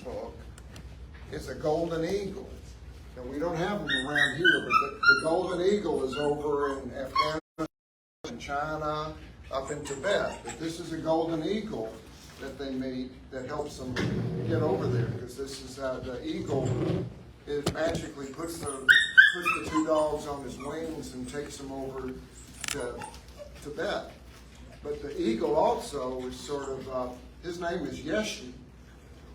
book is a golden eagle. And we don't have them around here, but the golden eagle is over in Afghanistan, in China, up in Tibet. But this is a golden eagle that they made that helps them get over there, because this is the eagle. It magically puts the two dogs on his wings and takes them over to Tibet. But the eagle also is sort of, his name is Yeshi,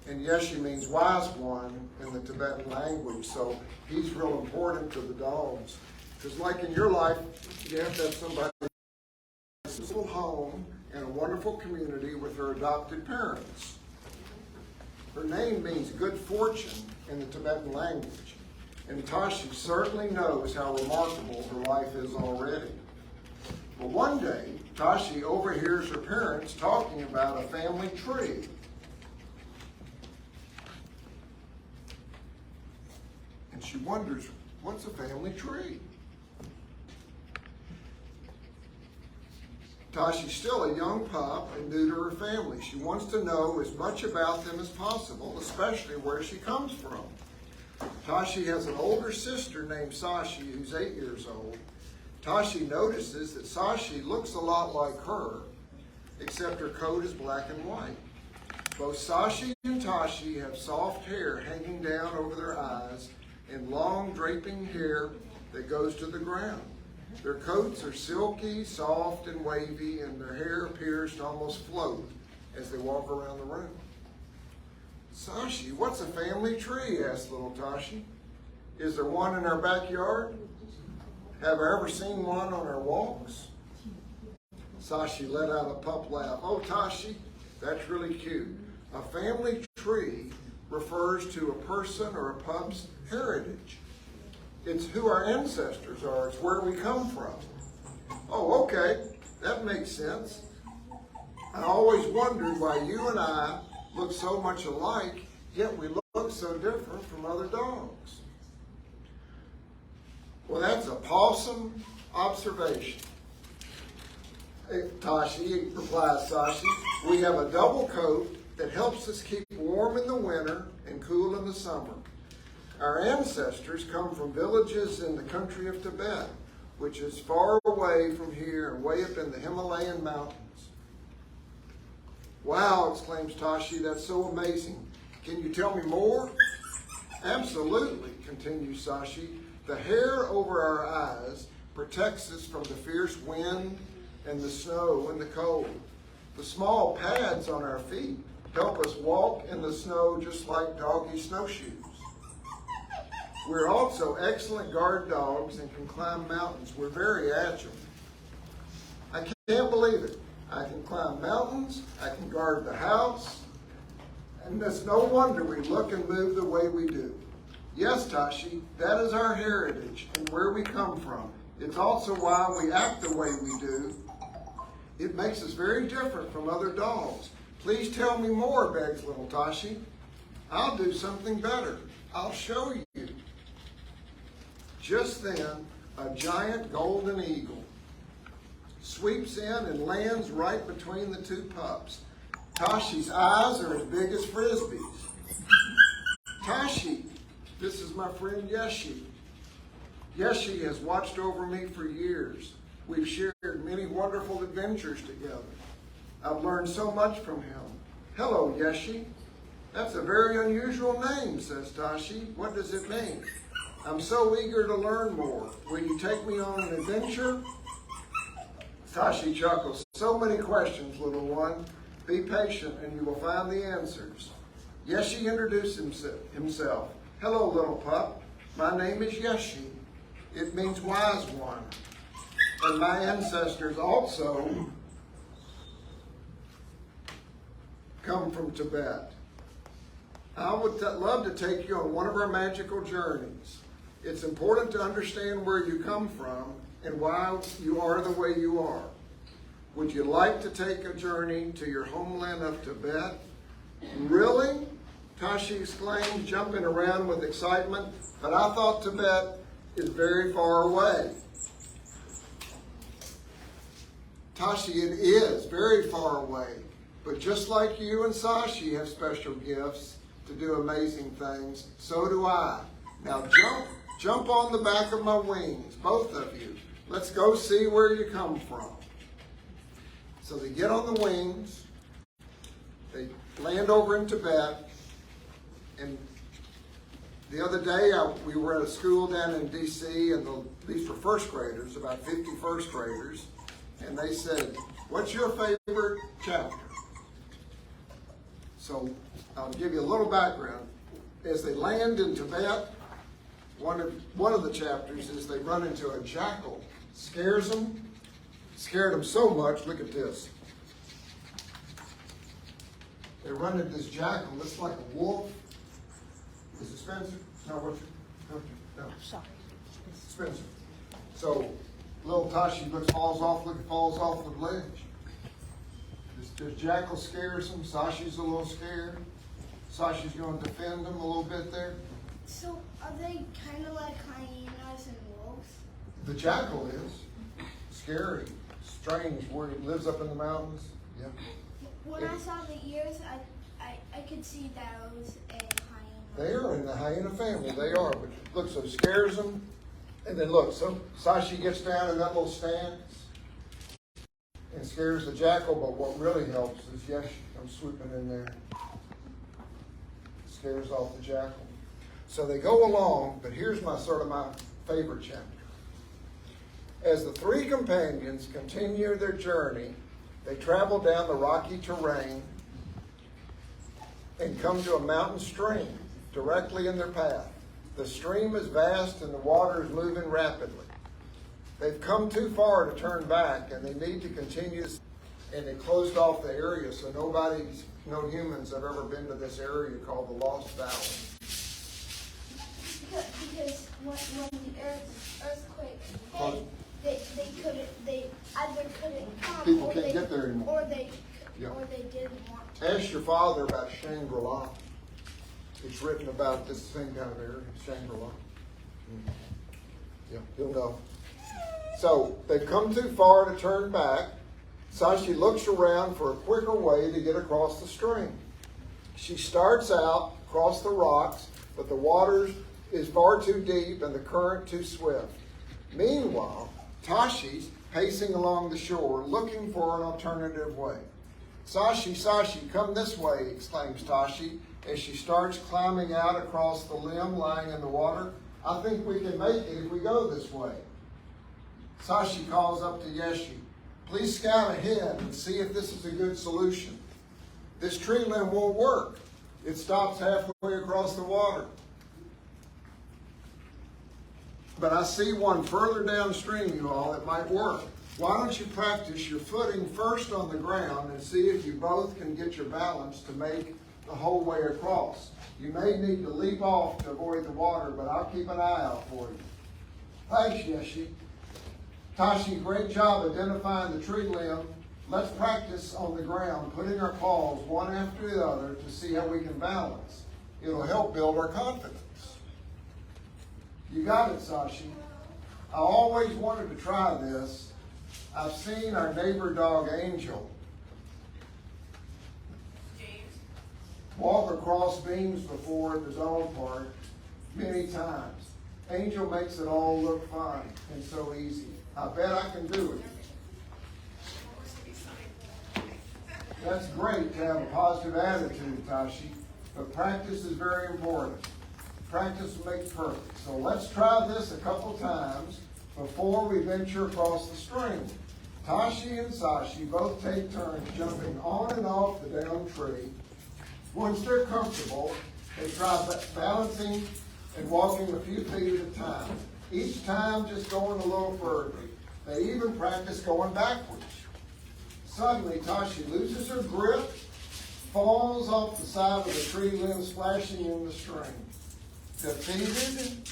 and Yeshi means wise one in the Tibetan language. So he's real important to the dogs, because like in your life, you have to have somebody in a simple home and a wonderful community with her adopted parents. Her name means good fortune in the Tibetan language, and Tashi certainly knows how remarkable her life is already. But one day, Tashi overhears her parents talking about a family tree. And she wonders, what's a family tree? Tashi's still a young pup and new to her family. She wants to know as much about them as possible, especially where she comes from. Tashi has an older sister named Sashi, who's 8 years old. Tashi notices that Sashi looks a lot like her, except her coat is black and white. Both Sashi and Tashi have soft hair hanging down over their eyes and long draping hair that goes to the ground. Their coats are silky, soft, and wavy, and their hair appears to almost float as they walk around the room. Sashi, what's a family tree? Asked little Tashi. Is there one in our backyard? Have I ever seen one on our walks? Sashi let out a pup laugh. Oh, Tashi, that's really cute. A family tree refers to a person or a pup's heritage. It's who our ancestors are. It's where we come from. Oh, okay. That makes sense. I always wondered why you and I look so much alike, yet we look so different from other dogs. Well, that's a pawsome observation. Hey, Tashi, replies Sashi, we have a double coat that helps us keep warm in the winter and cool in the summer. Our ancestors come from villages in the country of Tibet, which is far away from here and way up in the Himalayan mountains. Wow, exclaims Tashi, that's so amazing. Can you tell me more? Absolutely, continues Sashi. The hair over our eyes protects us from the fierce wind and the snow and the cold. The small pads on our feet help us walk in the snow just like doggy snowshoes. We're also excellent guard dogs and can climb mountains. We're very agile. I can't believe it. I can climb mountains, I can guard the house, and it's no wonder we look and move the way we do. Yes, Tashi, that is our heritage and where we come from. It's also why we act the way we do. It makes us very different from other dogs. Please tell me more, begs little Tashi. I'll do something better. I'll show you. Just then, a giant golden eagle sweeps in and lands right between the two pups. Tashi's eyes are as big as frisbees. Tashi, this is my friend Yeshi. Yeshi has watched over me for years. We've shared many wonderful adventures together. I've learned so much from him. Hello, Yeshi. That's a very unusual name, says Tashi. What does it mean? I'm so eager to learn more. Will you take me on an adventure? Tashi chuckles. So many questions, little one. Be patient and you will find the answers. Yeshi introduced himself. Hello, little pup. My name is Yeshi. It means wise one. And my ancestors also come from Tibet. I would love to take you on one of our magical journeys. It's important to understand where you come from and why you are the way you are. Would you like to take a journey to your homeland of Tibet? Really? Tashi exclaimed, jumping around with excitement. But I thought Tibet is very far away. Tashi, it is very far away. But just like you and Sashi have special gifts, to do amazing things. So do I. Now jump on the back of my wings, both of you. Let's go see where you come from. So they get on the wings. They land over in Tibet. And the other day, we were at a school down in D.C., and these were first graders, about 50 first graders. And they said, "What's your favorite chapter?" So I'll give you a little background. As they land in Tibet, one of the chapters is they run into a jackal. Scared them so much. Look at this. They run into this jackal. Looks like a wolf. Is it Spencer? No, what's your? No. Sorry. Spencer. So little Tashi falls off the ledge. This jackal scares him. Sashi's a little scared. Sashi's going to defend him a little bit there. So are they kind of like hyenas and wolves? The jackal is scary, strange, where he lives up in the mountains. Yeah. When I saw the ears, I could see that it was a hyena. They are in the hyena family. They are. But look, so it scares them. And then look, so Sashi gets down in that little stance and scares the jackal. But what really helps is Yeshi comes swooping in there, scares off the jackal. So they go along, but here's my favorite chapter. As the three companions continue their journey, they travel down the rocky terrain and come to a mountain stream directly in their path. The stream is vast and the water is moving rapidly. They've come too far to turn back and they need to continue, and they closed off the area so no humans have ever been to this area called the Lost Valley. Because when the earthquake hit, they either couldn't come, People can't get there anymore. or they didn't want to. Ask your father about Shangri-La. It's written about this same kind of area, Shangri-La. Yeah, he'll know. So they've come too far to turn back. Sashi looks around for a quicker way to get across the stream. She starts out across the rocks, but the water is far too deep and the current too swift. Meanwhile, Tashi's pacing along the shore, looking for an alternative way. Sashi, come this way, exclaims Tashi, as she starts climbing out across the limb lying in the water. I think we can make it if we go this way. Sashi calls up to Yeshi. Please scout ahead and see if this is a good solution. This tree limb won't work. It stops halfway across the water. But I see one further downstream, you all, that might work. Why don't you practice your footing first on the ground and see if you both can get your balance to make the whole way across. You may need to leap off to avoid the water, but I'll keep an eye out for you. Thanks, Yeshi. Tashi, great job identifying the tree limb. Let's practice on the ground, putting our paws one after the other to see how we can balance. It'll help build our confidence. You got it, Sashi. I always wanted to try this. I've seen our neighbor dog, Angel, walk across beams before at the dog park many times. Angel makes it all look fun and so easy. I bet I can do it. That's great to have a positive attitude, Tashi, but practice is very important. Practice makes perfect. So let's try this a couple times before we venture across the stream. Tashi and Sashi both take turns jumping on and off the downed tree. Once they're comfortable, they try balancing and walking a few feet at a time. Each time just going a little further. They even practice going backwards. Suddenly, Tashi loses her grip, falls off the side of the tree limb, splashing in the stream. Defeated,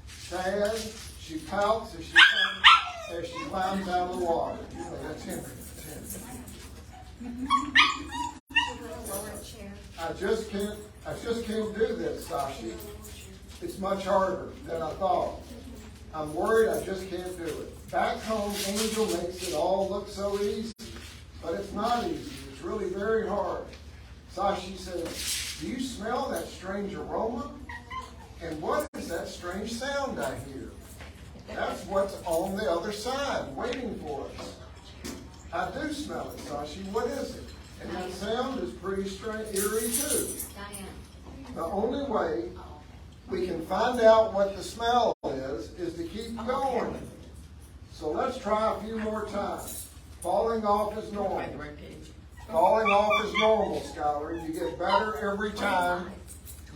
sad, she pouts as she climbs out of the water. That's Henry. I just can't do this, Sashi. It's much harder than I thought. I'm worried I just can't do it. Back home, Angel makes it all look so easy, but it's not easy. It's really very hard. Sashi says, Do you smell that strange aroma? And what is that strange sound I hear? That's what's on the other side, waiting for us. I do smell it, Sashi. What is it? And that sound is pretty strange, eerie too. The only way we can find out what the smell is to keep going. So let's try a few more times. Falling off is normal. Falling off is normal, Skylar. You get better every time.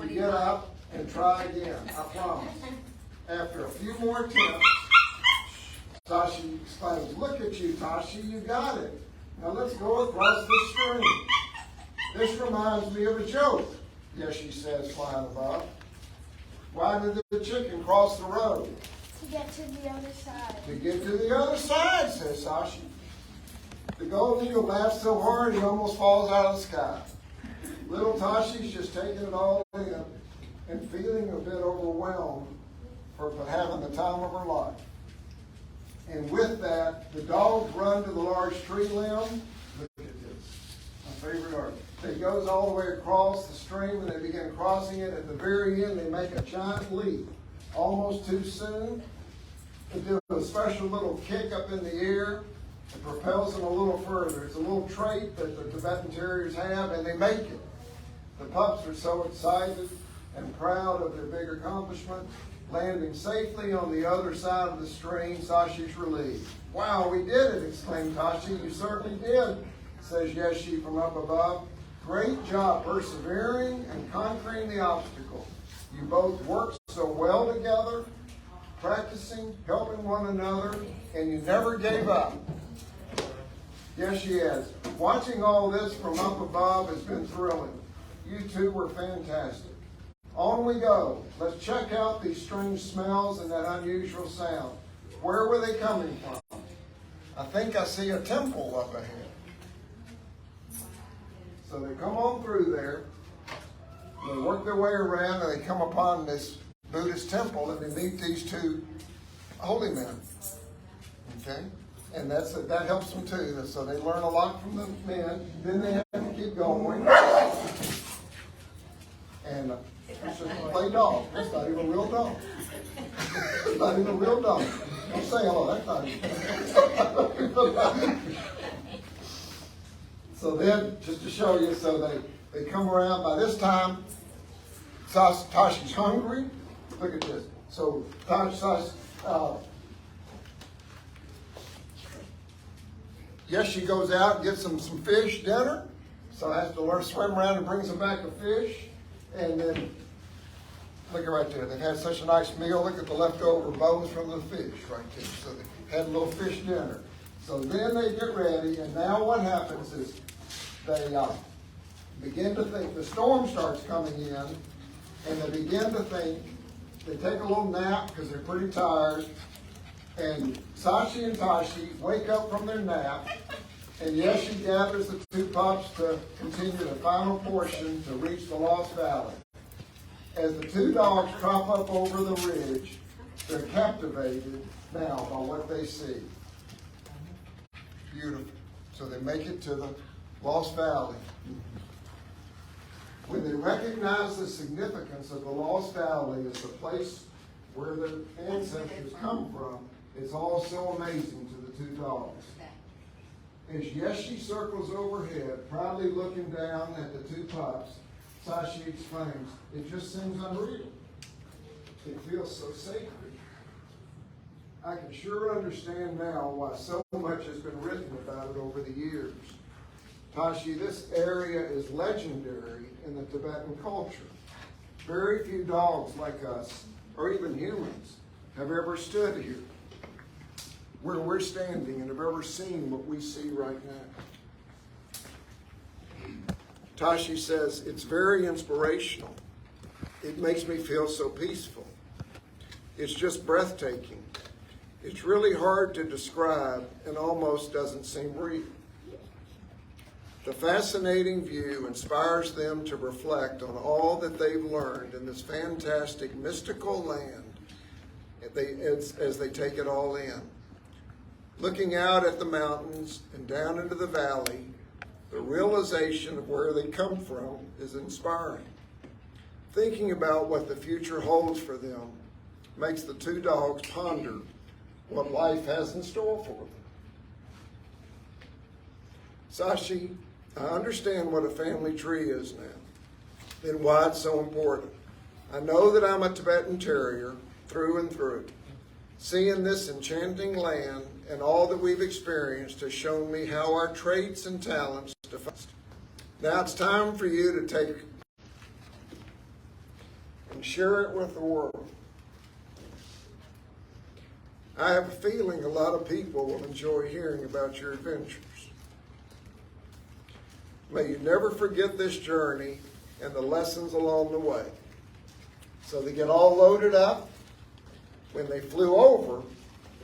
You get up and try again. I promise. After a few more attempts, Tashi explains, look at you, Tashi, you got it. Now let's go across this stream. This reminds me of a joke, Yeshi says, flying above. Why did the chicken cross the road? To get to the other side. To get to the other side, says Sashi. The golden eagle laughs so hard he almost falls out of the sky. Little Tashi's just taking it all in and feeling a bit overwhelmed for having the time of her life. And with that, the dogs run to the large tree limb. Look at this, my favorite art. It goes all the way across the stream and they begin crossing it. At the very end, they make a giant leap. Almost too soon. They do a special little kick up in the air. It propels them a little further. It's a little trait that the Tibetan Terriers have, and they make it. The pups are so excited and proud of their big accomplishment. Landing safely on the other side of the stream, Sashi's relieved. Wow, we did it, exclaimed Tashi. You certainly did, says Yeshi from up above. Great job persevering and conquering the obstacle. You both worked so well together, practicing, helping one another, and you never gave up. Yeshi adds, watching all this from up above has been thrilling. You two were fantastic. On we go. Let's check out these strange smells and that unusual sound. Where were they coming from? I think I see a temple up ahead. So they come on through there. They work their way around and they come upon this Buddhist temple and they meet these two holy men. Okay? And that helps them too. So they learn a lot from the men. Then they have to keep going. And it's just a play dog. It's not even a real dog. It's not even a real dog. Don't say hello. That's not even. So then, just to show you, so they come around. By this time, Tashi's hungry. Look at this. So Yeshi goes out and gets some fish dinner. So has to learn to swim around and brings them back a fish. And then, look at right there. They've had such a nice meal. Look at the leftover bones from the fish right there. So they had a little fish dinner. So then they get ready, and now what happens is they begin to think. The storm starts coming in, and they begin to think. They take a little nap because they're pretty tired. And Sashi and Tashi wake up from their nap, and Yeshi gathers the two pups to continue the final portion to reach the Lost Valley. As the two dogs crop up over the ridge, they're captivated now by what they see. Beautiful. So they make it to the Lost Valley. When they recognize the significance of the Lost Valley as the place where their ancestors come from, it's all so amazing to the two dogs. As Yeshi circles overhead, proudly looking down at the two pups, Sashi exclaims, it just seems unreal. It feels so sacred. I can sure understand now why so much has been written about it over the years. Tashi, this area is legendary in the Tibetan culture. Very few dogs like us, or even humans, have ever stood here, where we're standing, and have ever seen what we see right now. Tashi says, it's very inspirational. It makes me feel so peaceful. It's just breathtaking. It's really hard to describe and almost doesn't seem real. The fascinating view inspires them to reflect on all that they've learned in this fantastic mystical land as they take it all in. Looking out at the mountains and down into the valley, The realization of where they come from is inspiring. Thinking about what the future holds for them makes the two dogs ponder what life has in store for them. Sashi, I understand what a family tree is now, and why it's so important. I know that I'm a Tibetan terrier through and through. Seeing this enchanting land and all that we've experienced has shown me how our traits and talents define us. Now it's time for you to take and share it with the world. I have a feeling a lot of people will enjoy hearing about your adventures. May you never forget this journey and the lessons along the way. So they get all loaded up. When they flew over,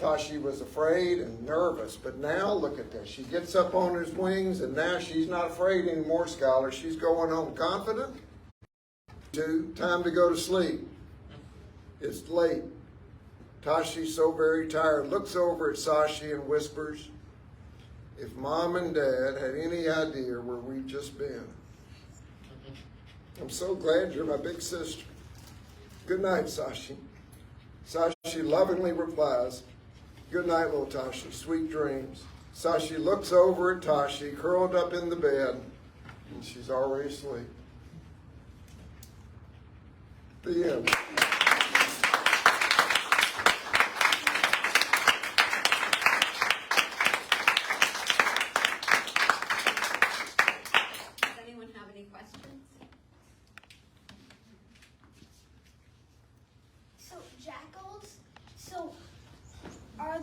Tashi was afraid and nervous, but now look at this. She gets up on his wings, and now she's not afraid anymore, scholars. She's going home confident. Time to go to sleep. It's late. Tashi's so very tired, looks over at Sashi and whispers, "If Mom and Dad had any idea where we've just been." I'm so glad you're my big sister. Good night, Sashi. Sashi lovingly replies, "Good night, little Tashi, sweet dreams." Sashi looks over at Tashi, curled up in the bed, and she's already asleep. The end. Does anyone have any questions? So jackals, are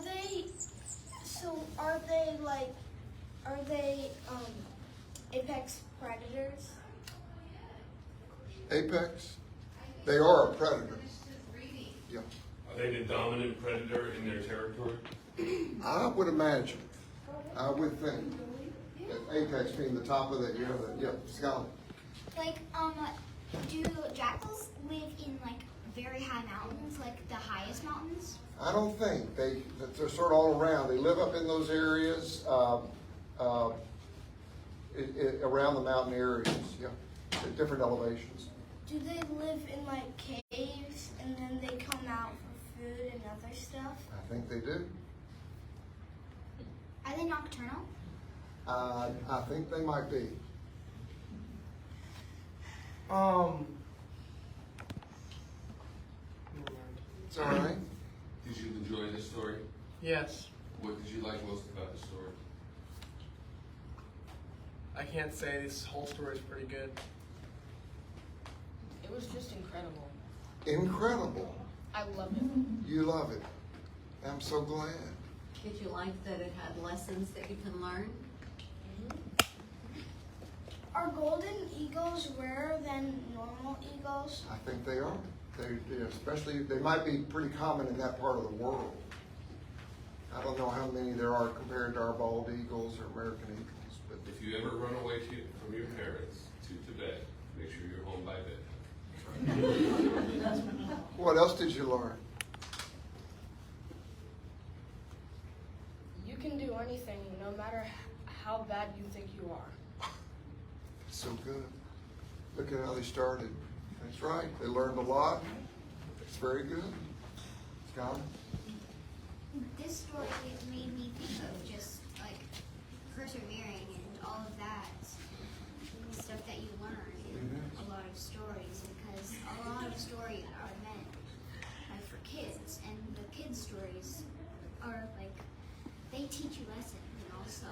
they apex predators? Apex? They are a predator. Yeah. Are they the dominant predator in their territory? I would imagine. I would think. That apex being the top of that, Scott. Like, do jackals live in, like, very high mountains, like the highest mountains? I don't think. They're sort of all around. They live up in those areas, around the mountain areas, at different elevations. Do they live in like caves and then they come out for food and other stuff? I think they do. Are they nocturnal? I think they might be. It's all right. Did you enjoy the story? Yes. What did you like most about the story? I can't say this whole story is pretty good. It was just incredible. Incredible. I loved it. You love it. I'm so glad. Did you like that it had lessons that you can learn? Are golden eagles rarer than normal eagles? I think they are. Especially, they might be pretty common in that part of the world. I don't know how many there are compared to our bald eagles or American eagles. But If you ever run away from your parents to Tibet, make sure you're home by bedtime. what else did you learn? You can do anything, no matter how bad you think you are. So good. Look at how they started. That's right. They learned a lot. It's very good. Scott? This story made me think of just, like, persevering and all of that stuff that you learn in a lot of stories, because a lot of stories are meant like for kids, and the kids' stories are like, they teach you lessons, and also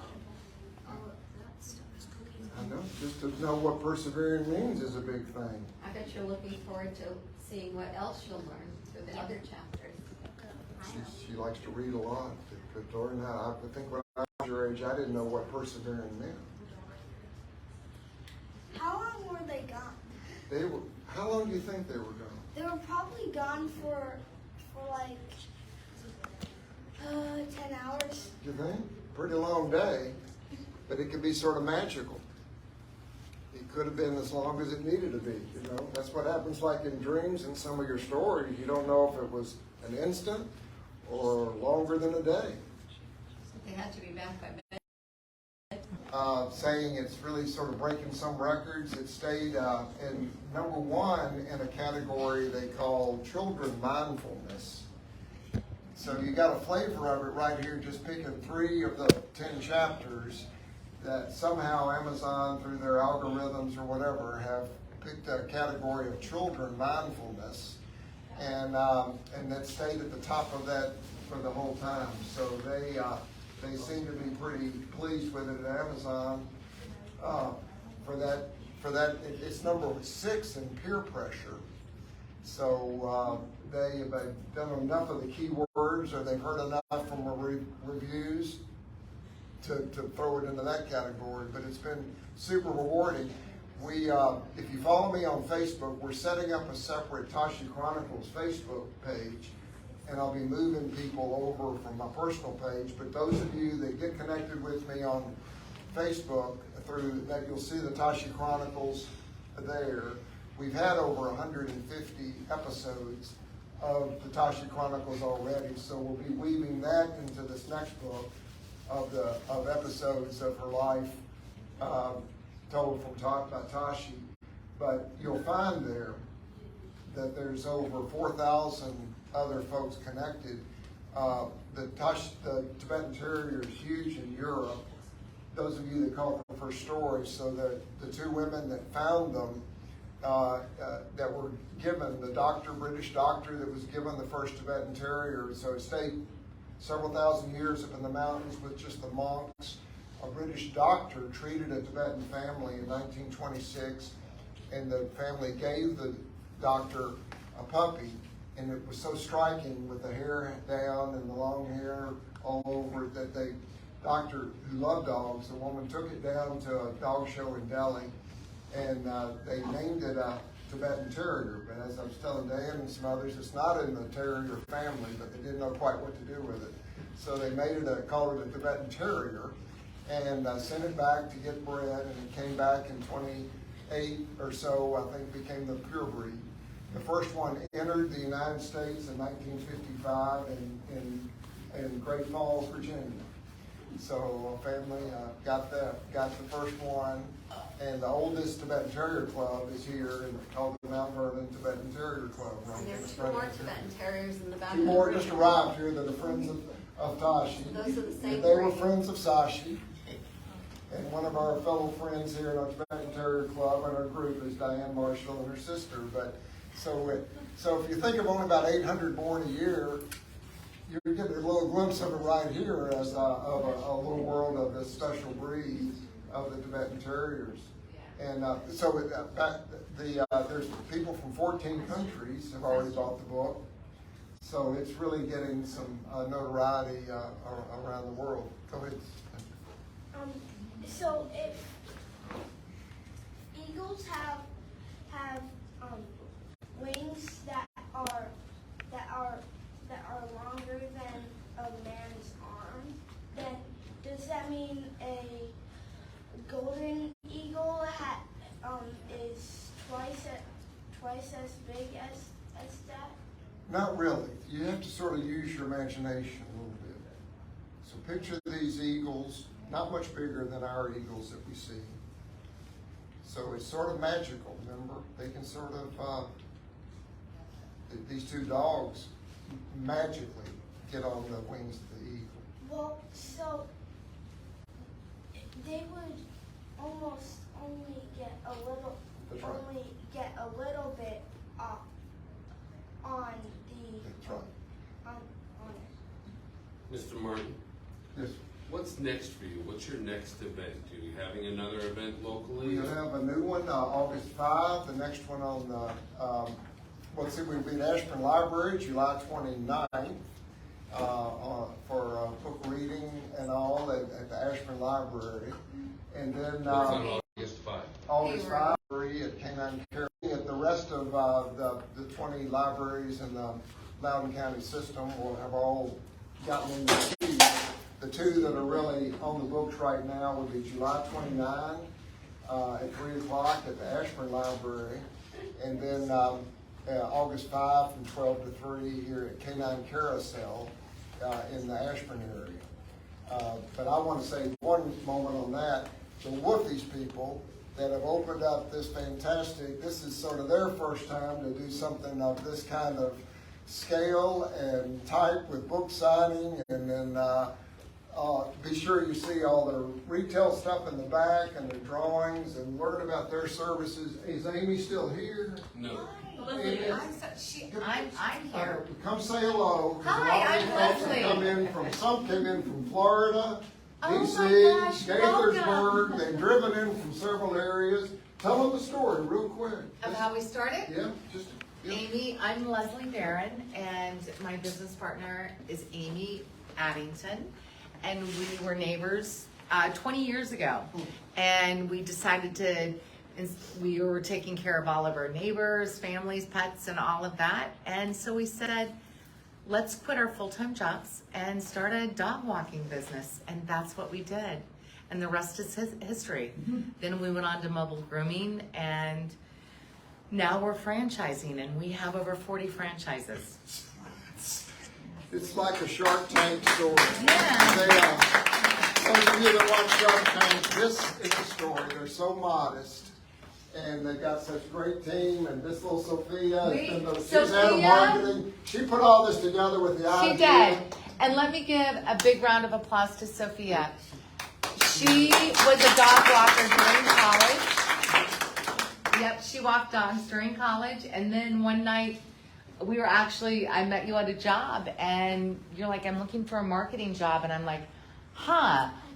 all of that stuff is cool. I know. Just to know what persevering means is a big thing. I bet you're looking forward to seeing what else you'll learn through the other chapters. She likes to read a lot. To learn that, I think when I was your age, I didn't know what persevering meant. How long were they gone? They were. How long do you think they were gone? They were probably gone for like 10 hours. You think? Pretty long day, but it could be sort of magical. It could have been as long as it needed to be. You know, that's what happens. Like in dreams, in some of your stories, you don't know if it was an instant or longer than a day. They had to be back by saying it's really sort of breaking some records. It stayed in #1 in a category they call children mindfulness. So you got a flavor of it right here, just picking 3 of the 10 chapters that somehow Amazon, through their algorithms or whatever, have picked a category of children mindfulness, and that stayed at the top of that for the whole time. So they seem to be pretty pleased with it at Amazon for that. It's #6 in peer pressure. So they have done enough of the keywords, or they've heard enough from reviews to throw it into that category. But it's been super rewarding. If you follow me on Facebook, we're setting up a separate Tashi Chronicles Facebook page, and I'll be moving people over from my personal page. But those of you that get connected with me on Facebook, through that, you'll see the Tashi Chronicles there. We've had over 150 episodes of the Tashi Chronicles already, so we'll be weaving that into this next book of episodes of her life, told by Tashi. But you'll find there that there's over 4,000 other folks connected. The Tibetan Terrier is huge in Europe. Those of you that call it the first story, so the 2 women that found them, that were given, the British doctor that was given the first Tibetan Terrier, so it stayed several thousand years up in the mountains with just the monks. A British doctor treated a Tibetan family in 1926, and the family gave the doctor a puppy, and it was so striking with the hair down and the long hair all over it that the doctor, who loved dogs, the woman took it down to a dog show in Delhi, and they named it a Tibetan Terrier. But as I was telling Dan and some others, it's not in the terrier family, but they didn't know quite what to do with it. So they called it a Tibetan Terrier, and sent it back to get bred, and it came back in 28 or so, I think, became the pure breed. The first one entered the United States in 1955 in Great Falls, Virginia. So a family got the first one, and the oldest Tibetan Terrier Club is here, and called the Mount Vernon Tibetan Terrier Club. Right? And there's 2 more Tibetan Terriers in the back. 2 more just arrived here that are friends of Tashi. Those are the same They were breed. friends of Sashi. And one of our fellow friends here in our Tibetan Terrier Club and our group is Diane Marshall and her sister. But so if you think of only about 800 born a year, you're getting a little glimpse of it right here as of a little world of this special breed of the Tibetan Terriers. And there's people from 14 countries have already bought the book. So it's really getting some notoriety around the world. Go ahead. So if eagles have wings that are longer than a man's arm, then does that mean a golden eagle is twice as big as that? Not really. You have to sort of use your imagination a little bit. So picture these eagles, not much bigger than our eagles that we see. So it's sort of magical, remember? They can sort of, these 2 dogs magically get on the wings of the eagle. Well, so they would almost only get a little, That's right. bit on the That's right. on it. Mr. Martin, Yes. what's next for you? What's your next event? Are you having another event locally? We'll have a new one August 5. The next one on we'll be at Ashburn Library July 29th for book reading and all at the Ashburn Library. And then What's on August 5? August 5 at Canine Care. At the rest of the 20 libraries in the Loudoun County system will have all gotten into the queue. The 2 that are really on the books right now will be July 29 at 3 o'clock at the Ashburn Library, and then August 5 from 12 to 3 here at Canine Carousel in the Ashburn area. But I want to say one moment on that. the Woofy's people that have opened up this this is sort of their first time to do something of this kind of scale and type with book signing, and then be sure you see all their retail stuff in the back and their drawings and learn about their services. Is Amy still here? No. Amy, I'm here. come say hello. 'Cause Hi, a lot of I'm these folks Leslie. have some came in from Florida, Oh my DC, gosh, Gaithersburg. welcome. They've driven in from several areas. Tell them the story real quick. Of how we started? Yeah, just. Yeah. Amy, I'm Leslie Barron, and my business partner is Amy Addington, and we were neighbors 20 years ago, and we decided we were taking care of all of our neighbors, families, pets, and all of that, and so we said, let's quit our full-time jobs and start a dog walking business, and that's what we did, and the rest is history. Then we went on to mobile grooming, and now we're franchising, and we have over 40 franchises. It's like a Shark Tank story. Yeah. Those of you that watch Shark Tank, this is the story. They're so modest, and they've got such a great team. And this little Sophia, she's out of Sophia? marketing. She put all this together with the idea. She did. And let me give a big round of applause to Sophia. She was a dog walker during college. Yep, she walked dogs during college, and then one night I met you at a job, and you're like, I'm looking for a marketing job, and I'm like,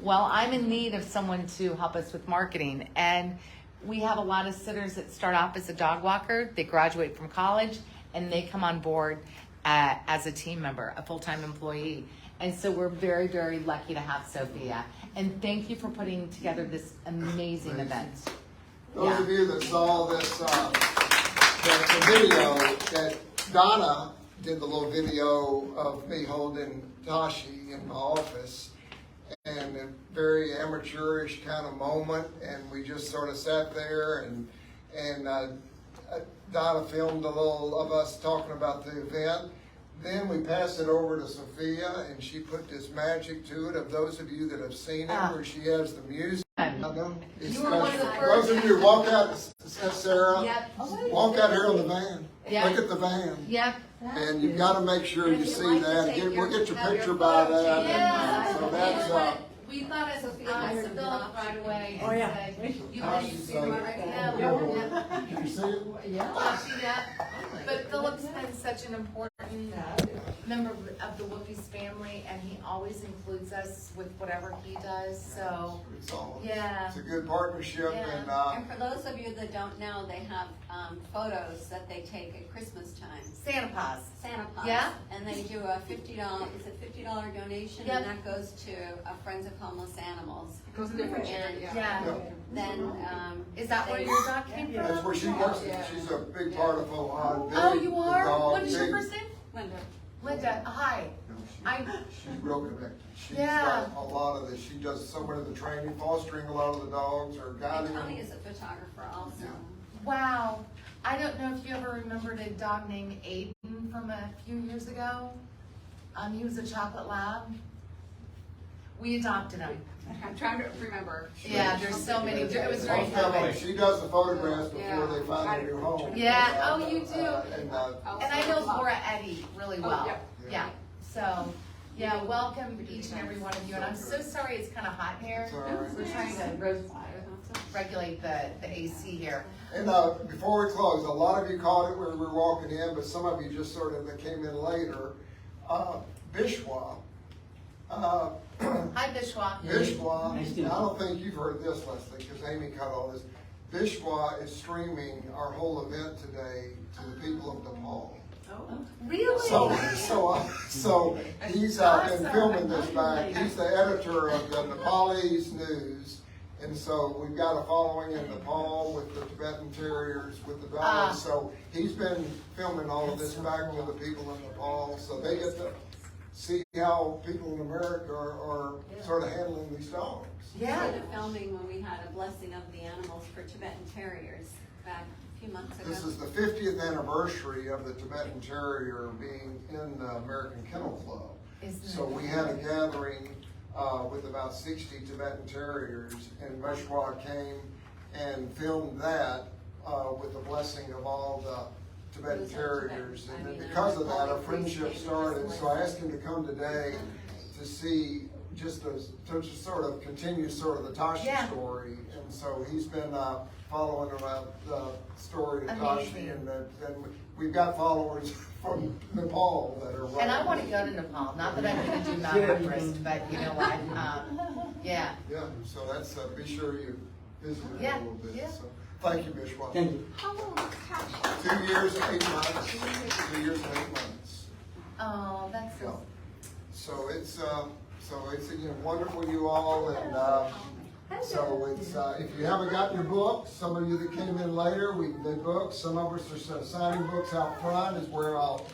well, I'm in need of someone to help us with marketing, and we have a lot of sitters that start off as a dog walker, they graduate from college, and they come on board as a team member, a full-time employee, and so we're very, very lucky to have Sophia, and thank you for putting together this amazing event. Those of you that saw this, the video that Donna did, the little video of me holding Tashi in my office, and a very amateurish kind of moment, and we just sort of sat there, and Donna filmed a little of us talking about the event. Then we passed it over to Sophia, and she put this magic to it. Of those of you that have seen it, where she has the music. You were one of the Those of you who walk out, Sarah, Yep. walk out here on the van. Yep. Look at the van. Yep. And you've got to make sure you see that. We'll get your picture by that. Yeah. And, so that's, We thought as Sophia was a Philip right away. Oh, yeah. You Tashi can see said- right now. Can you see it? Tashi, yeah. But Philip's been such an important member of the Woofy's family, and he always includes us with whatever he does, so, It's all. yeah. It's a good partnership, Yeah. and And for those of you that don't know, they have photos that they take at Christmas time. Santa Paws. Santa Paws. Yeah. And they do a $50, is it $50 donation? Yep. And that goes to Friends of Homeless Animals. Goes to different And Yeah. then, Is that where your dog came from? that's where she works. She's a big part of Ohio. Oh, you are? What is your first name? Linda. Linda, hi. She's real connected. She's Yeah. got a lot of this. She does so much of the training, fostering a lot of the dogs, or And guiding Tony them. is a photographer also. Wow. I don't know if you ever remembered a dog named Aiden from a few years ago. He was a chocolate lab. We adopted him. I'm trying to remember. Yeah, there's so many. It was very Most of them, fun. she does the photographs before they find a new home. Yeah, oh, you do. And, And I know Laura Eddy really well. yep. Yeah. So, yeah, welcome each and every one of you. And I'm so sorry it's kind of hot here. It's all right. We're trying to regulate the AC here. And before we close, a lot of you caught it when we were walking in, but some of you just sort of that came in later. Bishwa. Hi, Bishwa. Bishwa, I don't think you've heard this, Leslie, because Amy cut all this. Bishwa is streaming our whole event today to the people of Nepal. Really? So he's been filming this back. He's the editor of the Nepalese news. And so we've got a following in Nepal with the Tibetan Terriers, with the dogs. So he's been filming all of this back to the people in Nepal. So they get to see how people in America are sort of handling these dogs. Yeah. We started filming when we had a blessing of the animals for Tibetan Terriers back a few months ago. This is the 50th anniversary of the Tibetan Terrier being in the American Kennel Club. So we had a gathering with about 60 Tibetan Terriers, and Meshwa came and filmed that with the blessing of all the Tibetan Terriers. And then because of that, our friendship started. So I asked him to come today to see, just to just sort of continue sort of the Tashi story. And so he's been following around the story of Tashi, and then we've got followers from Nepal that are. And I want to go to Nepal. Not that I'm going to do Mount Everest, but you know what? Yeah. Yeah. So that's be sure you visit it a little bit. Yeah. So thank you, Bishwa. Thank you. How old is Tashi? 2 years, 8 months. 2 years and 8 months. Oh, that's Yeah. so. So it's again wonderful, you all, and so it's if you haven't gotten your books, some of you that came in later, we did books. Some of us are signing books out front is where I'll